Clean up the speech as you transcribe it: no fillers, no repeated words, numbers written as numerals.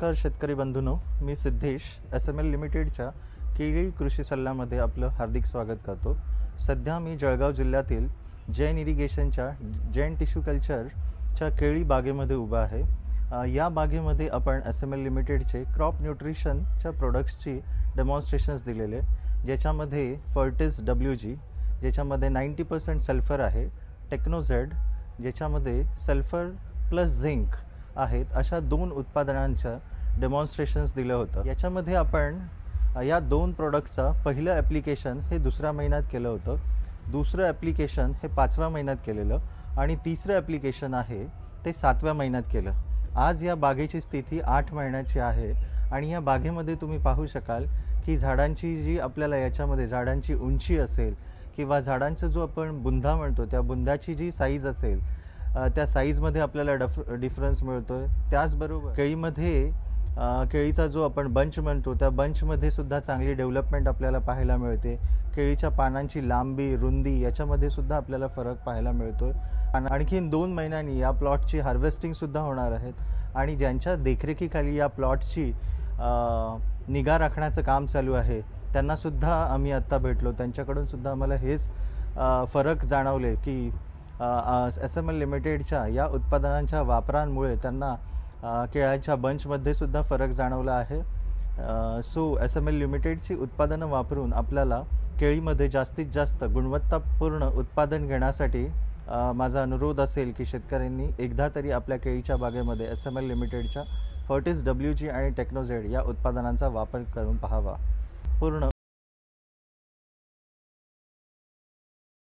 नमस्कार शेतकरी बंधूंनो, मी सिद्धेश SML लिमिटेडच्या केळी कृषी सल्ल्यामध्ये आपलं हार्दिक स्वागत करतो। सध्या मी जळगाव जिल्ह्यातील जैन इरिगेशनच्या जैन टिश्यू कल्चरच्या केळी बागेमध्ये उभा आहे। या बागेमध्ये आपण SML लिमिटेडचे क्रॉप न्यूट्रिशनच्या प्रोडक्ट्सची डेमॉन्स्ट्रेशन्स दिलेले, ज्याच्यामध्ये फर्टिस WG ज्याच्यामध्ये 90% सल्फर आहे, टेक्नोझेड ज्याच्यामध्ये सल्फर प्लस झिंक आहेत, अशा दोन उत्पादनांच्या डेमॉन्स्ट्रेशन्स दिलं होतं। याच्यामध्ये आपण या दोन प्रोडक्टचा पहिलं ॲप्लिकेशन हे दुसऱ्या महिन्यात केलं होतं, दुसरं ॲप्लिकेशन हे 5व्या महिन्यात केलेलं आणि तिसरं ॲप्लिकेशन आहे ते 7व्या महिन्यात केलं। आज या बागेची स्थिती 8 महिन्याची आहे आणि या बागेमध्ये तुम्ही पाहू शकाल की झाडांची जी आपल्याला याच्यामध्ये झाडांची उंची असेल किंवा झाडांचा जो आपण बुंदा म्हणतो त्या बुंदाची जी साईज असेल त्या साईजमध्ये आपल्याला डिफरन्स मिळतोय। त्याचबरोबर केळीमध्ये केळीचा जो आपण बंच म्हणतो त्या बंचमध्ये सुद्धा चांगली डेव्हलपमेंट आपल्याला पाहायला मिळते। केळीच्या पानांची लांबी रुंदी याच्यामध्ये सुद्धा आपल्याला फरक पाहायला मिळतोय। आणखीन 2 महिन्यांनी या प्लॉटची हार्वेस्टिंग सुद्धा होणार आहेत आणि ज्यांच्या देखरेखीखाली या प्लॉटची निगा राखण्याचं काम चालू आहे त्यांना सुद्धा आम्ही आत्ता भेटलो, त्यांच्याकडून सुद्धा आम्हाला हेच फरक जाणवले की SML लिमिटेडच्या या उत्पादनांच्या वापरांमुळे त्यांना केळ्यांच्या बंचमध्ये सुद्धा फरक जाणवला आहे। सो SML लिमिटेडची उत्पादनं वापरून आपल्याला केळीमध्ये जास्तीत जास्त गुणवत्तापूर्ण उत्पादन घेण्यासाठी माझा अनुरोध असेल की शेतकऱ्यांनी एकदा तरी आपल्या केळीच्या बागेमध्ये SML लिमिटेडच्या फर्टिस WG आणि टेक्नोझेड या उत्पादनांचा वापर करून पाहावा। पूर्ण